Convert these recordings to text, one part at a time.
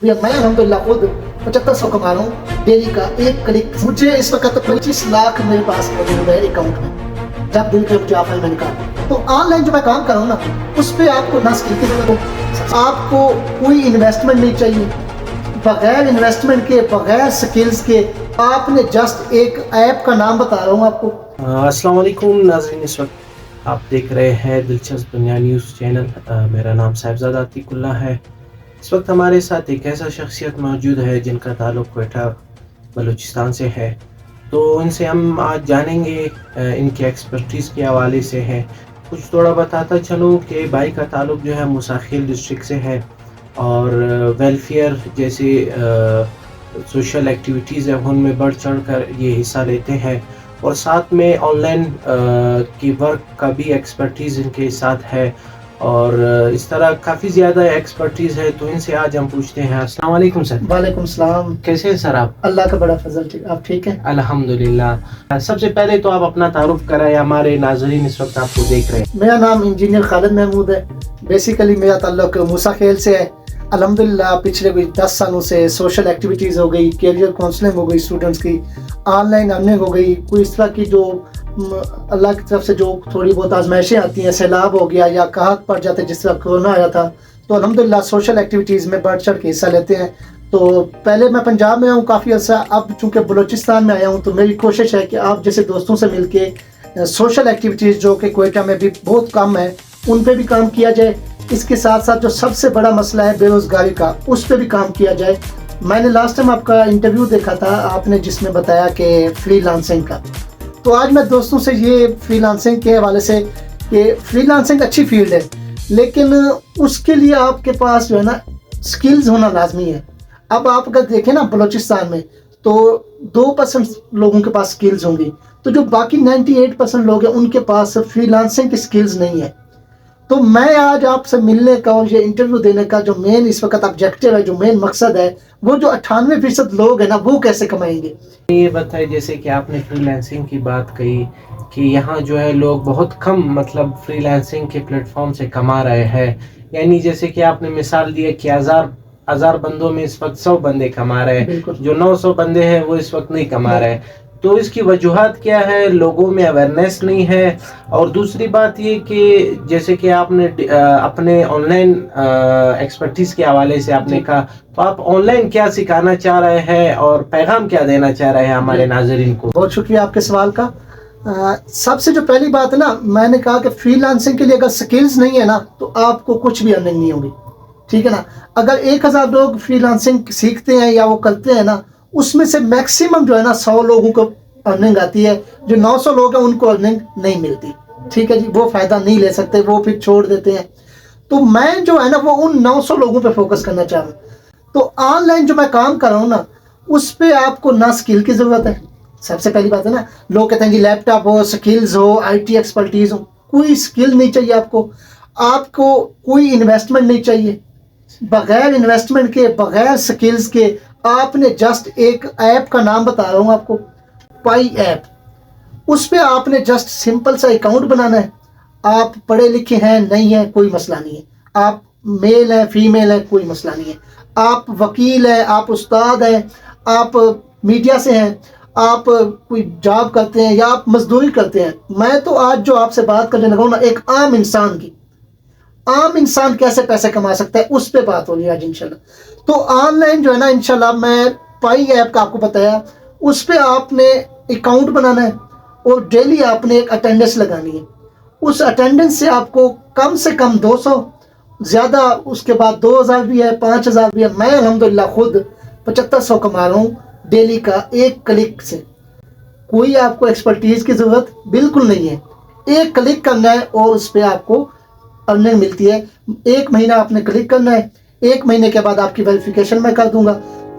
भैया मैं अल्हम्दुलिल्लाह खुद 7500 कमा रहा हूँ डेली का एक क्लिक। मुझे इस वक्त 25 लाख मेरे पास मौजूद है अकाउंट में, जब दिन के मुझे ऑफलाइन में निकाल। तो ऑनलाइन जो मैं काम कर रहा हूँ ना, उस पर आपको ना स्किल की जरूरत है, आपको कोई इन्वेस्टमेंट नहीं चाहिए। बगैर इन्वेस्टमेंट के, बगैर स्किल्स के, आपने जस्ट एक ऐप का नाम बता रहा हूँ आपको। अस्सलाम वालेकुम नाज़रीन, इस वक्त आप देख रहे हैं दिलचस्प दुनिया न्यूज़ चैनल। मेरा नाम साहिबजादा अतीकुल्लाह है। इस वक्त हमारे साथ एक ऐसा शख्सियत मौजूद है जिनका ताल्लुक़ क्वेटा बलूचिस्तान से है। तो इनसे हम आज जानेंगे इनके एक्सपर्टीज़ के हवाले से है। कुछ थोड़ा बताता चलूँ कि भाई का ताल्लुक़ जो है मुसाखिल डिस्ट्रिक्ट से है और वेलफेयर जैसे सोशल एक्टिविटीज़ है उनमें बढ़ चढ़ कर ये हिस्सा लेते हैं और साथ में ऑनलाइन की वर्क का भी एक्सपर्टीज़ इनके साथ है और इस तरह काफ़ी ज़्यादा एक्सपर्टीज़ है। तो इनसे आज हम पूछते हैं। अस्सलाम वालेकुम सर। वालेकुम सलाम। कैसे हैं सर आप? अल्लाह का बड़ा फजल, ठीक, आप ठीक हैं? अल्हम्दुलिल्लाह। सबसे पहले तो आप अपना तारुफ कराएं, हमारे नाज़रीन इस वक्त आपको देख रहे हैं। मेरा नाम इंजीनियर खालिद महमूद है। बेसिकली मेरा ताल्लुक मूसा खेल से है। अल्हम्दुलिल्लाह पिछले कोई 10 सालों से सोशल एक्टिविटीज़ हो गई, कैरियर काउंसलिंग हो गई स्टूडेंट्स की, ऑनलाइन अर्निंग हो गई, कोई इस तरह की जो अल्लाह की तरफ से जो थोड़ी बहुत आजमाइशें आती हैं, सैलाब हो गया या कहत पड़ जाते, जिस तरह कोरोना आया था, तो अल्हम्दुलिल्लाह सोशल एक्टिविटीज़ में बढ़ चढ़ के हिस्सा लेते हैं। तो पहले मैं पंजाब में हूँ काफ़ी अर्सा, अब चूँकि बलूचिस्तान में आया हूँ तो मेरी कोशिश है कि आप जैसे दोस्तों से मिल के सोशल एक्टिविटीज़ जो कि क्वेटा में भी बहुत कम है, उन पर भी काम किया जाए। इसके साथ साथ जो सबसे बड़ा मसला है बेरोज़गारी का, उस पर भी काम किया जाए। मैंने लास्ट टाइम आपका इंटरव्यू देखा था, आपने जिसमें बताया कि फ्रीलांसिंग का, तो आज मैं दोस्तों से ये फ्रीलांसिंग के हवाले से कि फ्रीलांसिंग अच्छी फील्ड है, लेकिन उसके लिए आपके पास जो है ना स्किल्स होना लाजमी है। अब आप अगर देखें ना बलूचिस्तान में तो 2% लोगों के पास स्किल्स होंगी, तो जो बाकी 98% लोग हैं उनके पास फ्रीलांसिंग की स्किल्स नहीं है। तो मैं आज आपसे मिलने का और ये इंटरव्यू देने का जो मेन इस वक्त ऑब्जेक्टिव है, जो मेन मकसद है, वो जो 98% लोग हैं ना, वो कैसे कमाएंगे। ये बताइए, जैसे कि आपने फ्रीलांसिंग की बात कही कि यहाँ जो है लोग बहुत कम मतलब फ्रीलांसिंग के प्लेटफॉर्म से कमा रहे हैं, यानी जैसे कि आपने मिसाल दी है कि हजार बंदों में इस वक्त 100 बंदे कमा रहे हैं, जो 900 बंदे हैं वो इस वक्त नहीं कमा रहे हैं। तो इसकी वजूहात क्या है? लोगों में अवेयरनेस नहीं है। और दूसरी बात ये कि जैसे कि आपने अपने ऑनलाइन एक्सपर्टीज़ के हवाले से आपने कहा, तो आप ऑनलाइन क्या सिखाना चाह रहे हैं और पैगाम क्या देना चाह रहे हैं हमारे नाज़रीन को? बहुत शुक्रिया आपके सवाल का। सबसे जो पहली बात है ना, मैंने कहा कि फ्रीलांसिंग के लिए अगर स्किल्स नहीं है ना, तो आपको कुछ भी अर्निंग नहीं होगी, ठीक है ना। अगर 1000 लोग फ्रीलांसिंग सीखते हैं या वो करते हैं ना, उसमें से मैक्सिमम जो है ना 100 लोगों को अर्निंग आती है, जो 900 लोग हैं उनको अर्निंग नहीं मिलती, ठीक है जी, वो फ़ायदा नहीं ले सकते, वो फिर छोड़ देते हैं। तो मैं जो है ना वो उन 900 लोगों पे फोकस करना चाह रहा हूँ। तो ऑनलाइन जो मैं काम कर रहा हूँ ना, उस पर आपको ना स्किल की ज़रूरत है, सबसे पहली बात है ना। लोग कहते हैं जी लैपटॉप हो, स्किल्स हो, IT एक्सपर्टीज़ हो, कोई स्किल नहीं चाहिए आपको कोई इन्वेस्टमेंट नहीं चाहिए। बगैर इन्वेस्टमेंट के, बगैर स्किल्स के, आपने जस्ट एक ऐप का नाम बता रहा हूँ आपको, पाई ऐप। उस पर आपने जस्ट सिंपल सा अकाउंट बनाना है। आप पढ़े लिखे हैं नहीं हैं, कोई मसला नहीं है। आप मेल हैं, फीमेल हैं, कोई मसला नहीं है। आप वकील हैं, आप उस्ताद हैं, आप मीडिया से हैं, आप कोई जॉब करते हैं या आप मजदूरी करते हैं। मैं तो आज जो आपसे बात करने लगा हूँ ना, एक आम इंसान की, आम इंसान कैसे पैसे कमा सकता है, उस पर बात होगी आज इंशाल्लाह। तो ऑनलाइन जो है ना, इंशाल्लाह मैं पाई ऐप का आपको बताया, उस पर आपने अकाउंट बनाना है और डेली आपने एक अटेंडेंस लगानी है। उस अटेंडेंस से आपको कम से कम 200, ज़्यादा उसके बाद 2000 भी है, 5000 भी है। मैं अल्हम्दुलिल्लाह खुद 7500 कमा रहा हूँ डेली का एक क्लिक से। कोई आपको एक्सपर्टीज़ की ज़रूरत बिल्कुल नहीं है, एक क्लिक करना है और उस पर आपको अर्निंग मिलती है। 1 महीना आपने क्लिक करना है, 1 महीने के बाद आपकी वेरिफिकेशन मैं कर दूंगा।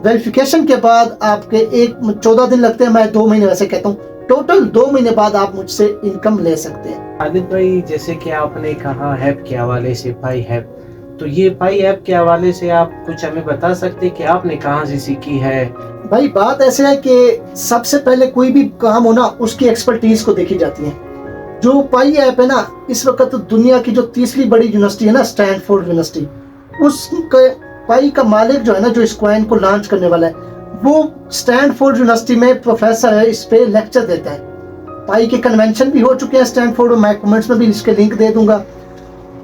वेरिफिकेशन के बाद आपके 14 दिन लगते हैं, मैं 2 महीने वैसे कहता हूँ, टोटल 2 महीने बाद आप मुझसे इनकम ले सकते हैं। खालिद भाई, जैसे कि आपने कहा ऐप के हवाले से पाई ऐप, तो ये पाई ऐप के हवाले से आप कुछ हमें बता सकते हैं कि आपने कहाँ से सीखी है? भाई बात ऐसे है कि सबसे पहले कोई भी काम हो ना, उसकी एक्सपर्टीज को देखी जाती है। जो पाई ऐप है ना, इस वक्त दुनिया की जो तीसरी बड़ी यूनिवर्सिटी है ना, स्टैनफोर्ड यूनिवर्सिटी, उसके पाई का मालिक जो है ना, जो इस कॉइन को लॉन्च करने वाला है, वो स्टैनफोर्ड यूनिवर्सिटी में प्रोफेसर है, इस पे लेक्चर देता है। पाई के कन्वेंशन भी हो चुके हैं स्टैनफोर्ड, मैं कमेंट्स में भी इसके लिंक दे दूंगा।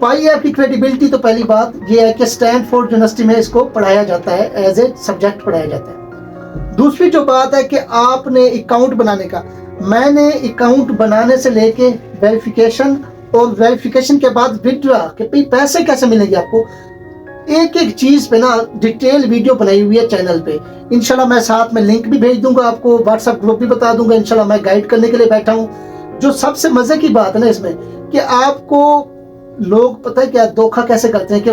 पाई ऐप की क्रेडिबिलिटी, तो पहली बात ये है कि स्टैनफोर्ड यूनिवर्सिटी में इसको पढ़ाया जाता है, एज ए सब्जेक्ट पढ़ाया जाता है। दूसरी जो बात है कि आपने अकाउंट बनाने का, मैंने अकाउंट बनाने से लेके वेरिफिकेशन और वेरिफिकेशन के बाद विड्रॉ के भाई पैसे कैसे मिलेंगे आपको, एक एक चीज पे ना डिटेल वीडियो बनाई हुई है चैनल पे। इंशाल्लाह मैं साथ में लिंक भी भेज दूंगा आपको, व्हाट्सएप ग्रुप भी बता दूंगा। इंशाल्लाह मैं गाइड करने के लिए बैठा हूँ। जो सबसे मजे की बात है ना इसमें, कि आपको लोग पता है क्या धोखा कैसे करते हैं, कि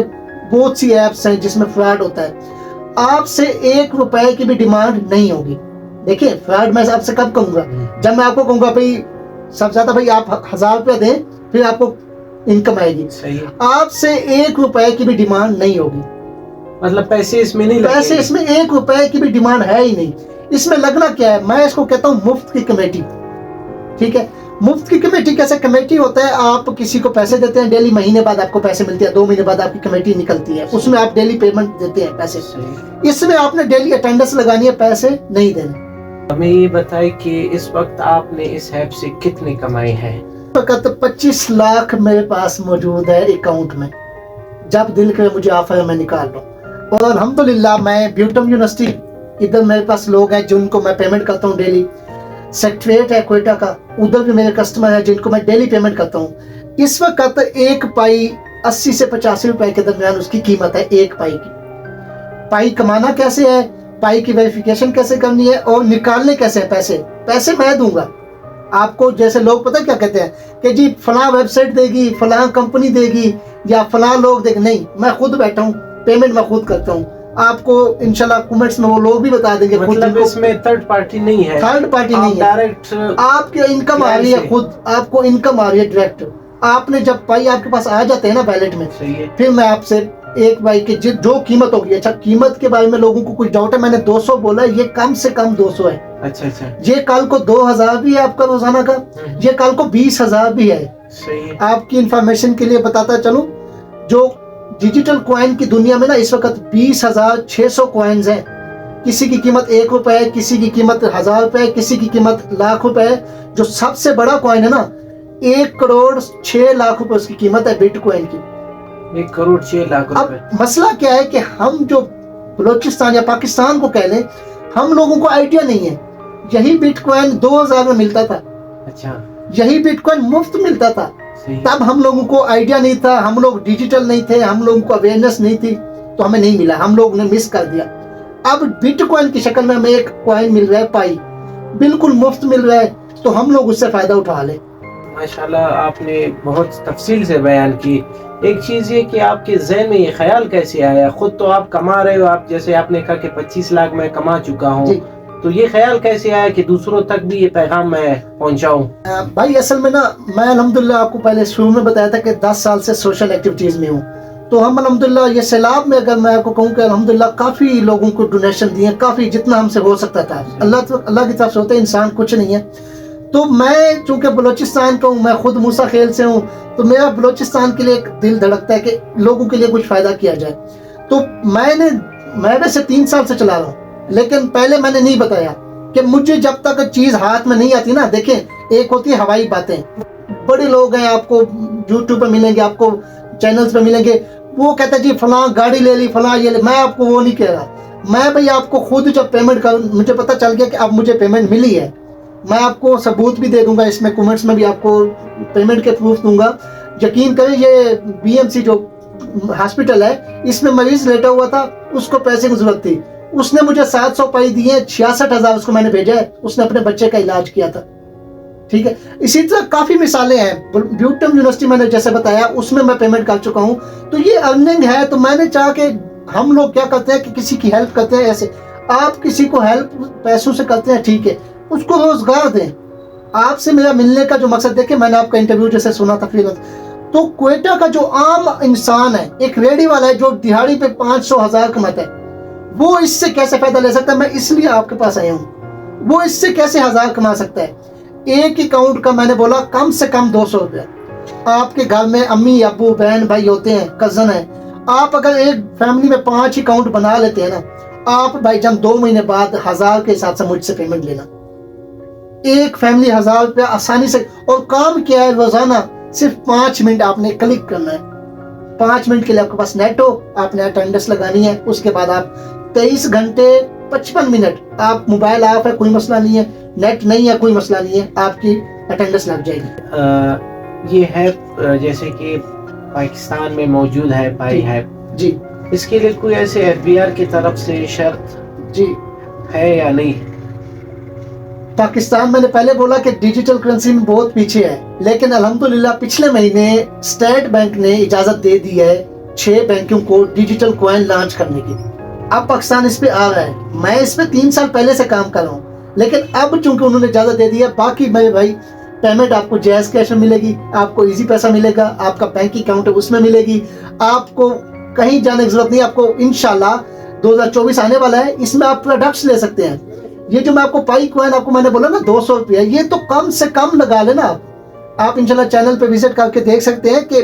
बहुत सी ऐप्स हैं जिसमें फ्रॉड होता है। आपसे 1 रुपए की भी डिमांड नहीं होगी। देखिए फ्रॉड मैं आपसे कब कहूंगा, जब मैं आपको कहूंगा भाई सबसे ज्यादा भाई आप 1000 रुपया दें, फिर आपको इनकम आएगी। सही है। आपसे 1 रुपए की भी डिमांड नहीं होगी। मतलब पैसे इसमें नहीं लगेंगे। पैसे इसमें 1 रुपए की भी डिमांड है ही नहीं। इसमें लगना क्या है, मैं इसको कहता हूँ मुफ्त की कमेटी। ठीक है, मुफ्त की कमेटी कैसे कमेटी होता है, आप किसी को पैसे देते हैं, डेली महीने बाद आपको पैसे मिलते हैं, 2 महीने बाद आपकी कमेटी निकलती है, उसमें आप डेली पेमेंट देते हैं पैसे। इसमें आपने डेली अटेंडेंस लगानी है, पैसे नहीं देने। हमें ये बताए कि इस वक्त आपने इस ऐप से कितने कमाए हैं? वक्त 25 लाख मेरे पास मौजूद है अकाउंट में। जब दिल करे मुझे ऑफर है मैं निकाल लूँ। और अल्हम्दुलिल्लाह मैं ब्यूटम यूनिवर्सिटी, इधर मेरे पास लोग हैं जिनको मैं पेमेंट करता हूँ डेली। सेक्रेटरीट है क्वेटा का, उधर भी मेरे कस्टमर है जिनको मैं डेली पेमेंट करता हूँ। इस वक्त 1 पाई 80 से 85 रुपए के दरमियान उसकी कीमत है, 1 पाई की। पाई कमाना कैसे है, पाई की वेरिफिकेशन कैसे करनी है और निकालने कैसे है पैसे मैं दूंगा आपको। जैसे लोग पता क्या कहते हैं कि जी फलां वेबसाइट देगी, फलां कंपनी देगी या फलां लोग देंगे, नहीं, मैं खुद बैठा हूँ, पेमेंट मैं खुद करता हूँ। आपको इंशाल्लाह कमेंट्स में वो लोग भी बता देंगे। मतलब इसमें थर्ड पार्टी नहीं है, थर्ड पार्टी नहीं है, डायरेक्ट आपकी इनकम आ रही है, खुद आपको इनकम आ रही है डायरेक्ट। आपने जब पाई आपके पास आ जाते हैं ना वैलेट में, सही है। फिर मैं आपसे 1 पाई की जो कीमत होगी, अच्छा कीमत के बारे में लोगों को कुछ डाउट है, मैंने 200 बोला, ये कम से कम 200 है। अच्छा, ये कल को 2000 भी है आपका रोजाना का, ये कल को 20,000 भी है। सही है। आपकी इंफॉर्मेशन के लिए बताता चलूं, जो डिजिटल कॉइन की दुनिया में ना इस वक्त 20,600 कॉइन्स हैं। किसी की कीमत 1 रुपए है, किसी की कीमत 1000 रुपए, किसी की कीमत लाख रुपए है। जो सबसे बड़ा कॉइन है ना, 1 करोड़ 6 लाख रुपए उसकी कीमत है बिटकॉइन की। 1 करोड़ 6 लाख रुपए। अब मसला क्या है कि हम जो बलोचिस्तान या पाकिस्तान को कह लें, हम लोगों को आइडिया नहीं है। यही बिटकॉइन 2000 में मिलता था, अच्छा, यही बिटकॉइन मुफ्त मिलता था। सही। तब हम लोगों को आइडिया नहीं था, हम लोग डिजिटल नहीं थे, हम लोगों को अवेयरनेस नहीं थी, तो हमें नहीं मिला, हम लोग ने मिस कर दिया। अब बिटकॉइन की शक्ल में हमें एक कॉइन मिल रहा है, पाई बिल्कुल मुफ्त मिल रहा है, तो हम लोग उससे फायदा उठा लें। माशाल्लाह आपने बहुत तफसील से बयान की। एक चीज़ ये कि आपके जहन में ये ख्याल कैसे आया, खुद तो आप कमा रहे हो, आप जैसे आपने कहा कि 25 लाख मैं कमा चुका हूँ, तो ये ख्याल कैसे आया कि दूसरों तक भी ये पैगाम मैं पहुँचाऊँ? भाई असल में ना मैं अल्हम्दुलिल्लाह आपको पहले शुरू में बताया था कि 10 साल से सोशल एक्टिविटीज में हूँ। तो हम अल्हम्दुलिल्लाह ये सैलाब में अगर मैं आपको कहूँ कि अल्हम्दुलिल्लाह काफ़ी लोगों को डोनेशन दिए, काफ़ी जितना हमसे हो सकता था। अल्लाह की तरफ से होता है, इंसान कुछ नहीं है। तो मैं चूंकि बलोचिस्तान का हूँ, मैं खुद मूसा खेल से हूँ, तो मेरा बलोचिस्तान के लिए एक दिल धड़कता है कि लोगों के लिए कुछ फ़ायदा किया जाए। तो मैं वैसे 3 साल से चला रहा हूँ, लेकिन पहले मैंने नहीं बताया कि मुझे जब तक चीज़ हाथ में नहीं आती ना, देखें एक होती है हवाई बातें, बड़े लोग हैं आपको यूट्यूब पर मिलेंगे, आपको चैनल्स पर मिलेंगे, वो कहते हैं जी फलां गाड़ी ले ली, फलां ये ले, मैं आपको वो नहीं कह रहा। मैं भाई आपको खुद जब पेमेंट कर, मुझे पता चल गया कि अब मुझे पेमेंट मिली है, मैं आपको सबूत भी दे दूंगा, इसमें कमेंट्स में भी आपको पेमेंट के प्रूफ दूंगा। यकीन करें ये बीएमसी जो हॉस्पिटल है, इसमें मरीज लेटा हुआ था, उसको पैसे की जरूरत थी, उसने मुझे 700 पाई दिए, 66,000 उसको मैंने भेजा है, उसने अपने बच्चे का इलाज किया था। ठीक है, इसी तरह काफी मिसालें हैं। ब्यूटम यूनिवर्सिटी मैंने जैसे बताया, उसमें मैं पेमेंट कर चुका हूँ। तो ये अर्निंग है। तो मैंने चाहा कि हम लोग क्या करते हैं कि किसी की हेल्प करते हैं, ऐसे आप किसी को हेल्प पैसों से करते हैं, ठीक है, उसको रोजगार दें। आपसे मेरा मिलने का जो मकसद, देखिए मैंने आपका इंटरव्यू जैसे सुना था फ्रीलांस, तो क्वेटा का जो आम इंसान है, एक रेडी वाला है जो दिहाड़ी पे 500,000 कमाता है, वो इससे कैसे फायदा ले सकता है? मैं इसलिए आपके पास आया हूँ। वो इससे कैसे 1000 कमा सकता है? एक अकाउंट का मैंने बोला कम से कम 200 रुपया। आपके घर में अम्मी अब्बू बहन भाई होते हैं, कजन है, आप अगर एक फैमिली में 5 अकाउंट बना लेते हैं ना, आप भाईजान 2 महीने बाद 1000 के हिसाब से मुझसे पेमेंट लेना। एक फैमिली 1000 रुपया आसानी से। और काम क्या है, रोजाना सिर्फ 5 मिनट आपने क्लिक करना है। 5 मिनट के लिए आपके पास नेट हो, आपने अटेंडेंस लगानी है। उसके बाद आप 23 घंटे 55 मिनट आप मोबाइल ऑफ है, कोई मसला नहीं है, नेट नहीं है, कोई मसला नहीं है, आपकी अटेंडेंस लग जाएगी। ये है जैसे कि पाकिस्तान में मौजूद है पाई है जी, इसके लिए कोई ऐसे एफबीआर की तरफ से शर्त जी है या नहीं? पाकिस्तान, मैंने पहले बोला कि डिजिटल करेंसी में बहुत पीछे है, लेकिन अल्हम्दुलिल्लाह पिछले महीने स्टेट बैंक ने इजाजत दे दी है 6 बैंकों को डिजिटल कॉइन लॉन्च करने की। अब पाकिस्तान इस पे आ रहा है। मैं इस पे 3 साल पहले से काम कर रहा हूँ, लेकिन अब चूंकि उन्होंने इजाजत दे दी है, बाकी मेरे भाई पेमेंट आपको जैज़ कैश में मिलेगी, आपको इजी पैसा मिलेगा, आपका बैंक अकाउंट है उसमें मिलेगी, आपको कहीं जाने की जरूरत नहीं। आपको इंशाल्लाह 2024 आने वाला है, इसमें आप प्रोडक्ट्स ले सकते हैं। ये जो मैं आपको पाई कॉइन आपको मैंने बोला ना 200 रुपया, ये तो कम से कम लगा लेना आप इंशाल्लाह चैनल पे विजिट करके देख सकते हैं कि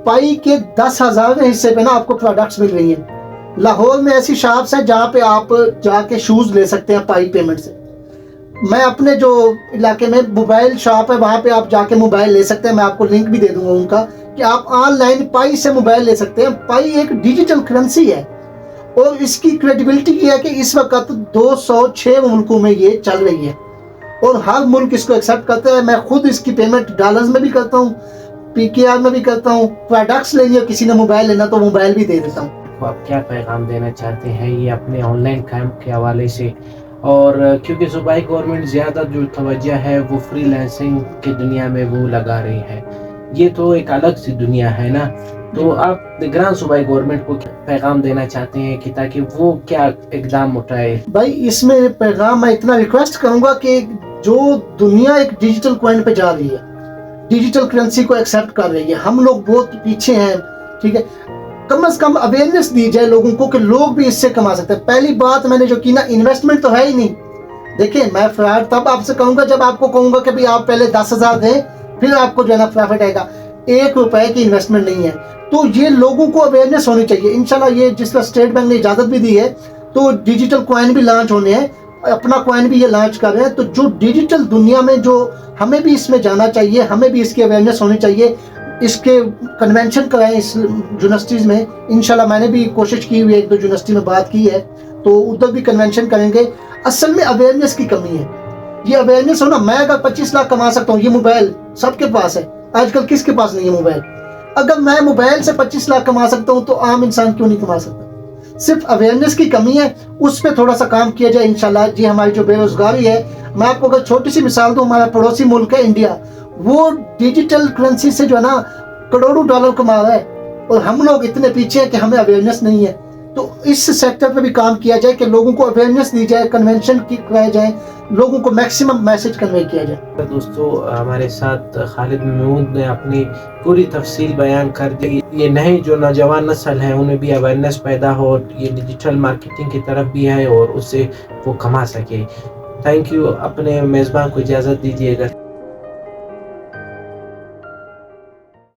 पाई के 10,000वें हिस्से पे ना आपको प्रोडक्ट्स मिल रही हैं। लाहौर में ऐसी शॉप्स हैं जहाँ पे आप जाके शूज ले सकते हैं पाई पेमेंट से। मैं अपने जो इलाके में मोबाइल शॉप है वहाँ पे आप जाके मोबाइल ले सकते हैं, मैं आपको लिंक भी दे दूंगा उनका, कि आप ऑनलाइन पाई से मोबाइल ले सकते हैं। पाई एक डिजिटल करेंसी है और इसकी क्रेडिबिलिटी ये है कि इस वक्त 206 मुल्कों में ये चल रही है और हर मुल्क इसको एक्सेप्ट करता है। मैं खुद इसकी पेमेंट डॉलर्स में भी करता हूँ, PKR में भी करता हूँ। प्रोडक्ट्स लेंगे, किसी ने मोबाइल लेना तो मोबाइल भी दे देता हूँ। आप क्या पैगाम देना चाहते हैं ये अपने ऑनलाइन काम के हवाले से? और क्योंकि सूबाई गवर्नमेंट ज़्यादा जो तवज्जो है वो फ्रीलांसिंग की दुनिया में वो लगा रही है, ये तो एक अलग सी दुनिया है ना, तो आप निगरान सूबाई गवर्नमेंट को क्या पैगाम देना चाहते हैं कि ताकि वो क्या इकदाम उठाए? भाई इसमें पैगाम मैं इतना रिक्वेस्ट करूंगा कि जो दुनिया एक डिजिटल कॉइन पे जा रही है, डिजिटल करेंसी को एक्सेप्ट कर रही है, हम लोग बहुत पीछे हैं, ठीक है। कम से कम अवेयरनेस दी जाए लोगों को कि लोग भी इससे कमा सकते हैं। पहली बात मैंने जो की ना, इन्वेस्टमेंट तो है ही नहीं। देखिए मैं फ्रॉड तब आपसे कहूंगा जब आपको कहूंगा कि भाई आप पहले 10,000 दें, फिर आपको जो है ना प्रॉफिट आएगा। 1 रुपए की इन्वेस्टमेंट नहीं है। तो ये लोगों को अवेयरनेस होनी चाहिए। इंशाल्लाह ये जिसका स्टेट बैंक ने इजाजत भी दी है, तो डिजिटल कॉइन भी लॉन्च होने हैं, अपना कॉइन भी ये लॉन्च कर रहे हैं। तो जो डिजिटल दुनिया में जो हमें भी इसमें जाना चाहिए, हमें भी इसकी अवेयरनेस होनी चाहिए। इसके कन्वेंशन कराएं इस यूनिवर्सिटीज़ में। इंशाल्लाह मैंने भी कोशिश की हुई है, 1-2 यूनिवर्सिटी में बात की है, तो उधर भी कन्वेंशन करेंगे। असल में अवेयरनेस की कमी है। ये अवेयरनेस हो ना, मैं अगर 25 लाख कमा सकता हूँ, ये मोबाइल सबके पास है, आजकल किसके पास नहीं है मोबाइल? अगर मैं मोबाइल से 25 लाख कमा सकता हूँ तो आम इंसान क्यों नहीं कमा सकता? सिर्फ अवेयरनेस की कमी है, उस पर थोड़ा सा काम किया जाए इंशाल्लाह। जी हमारी जो बेरोजगारी है, मैं आपको अगर छोटी सी मिसाल दूं, हमारा पड़ोसी मुल्क है इंडिया, वो डिजिटल करेंसी से जो है ना करोड़ों डॉलर कमा रहा है और हम लोग इतने पीछे हैं कि हमें अवेयरनेस नहीं है। तो इस सेक्टर पे भी काम किया जाए कि लोगों को अवेयरनेस दी जाए, कन्वेंशन कराए जाए, लोगों को मैक्सिमम मैसेज कन्वे किया जाए। दोस्तों हमारे साथ खालिद महमूद ने अपनी पूरी तफसील बयान कर दी। ये नए जो नौजवान नस्ल है उन्हें भी अवेयरनेस पैदा हो, ये डिजिटल मार्केटिंग की तरफ भी है और उससे वो कमा सके। Thank you. अपने मेज़बान को इजाज़त दीजिएगा।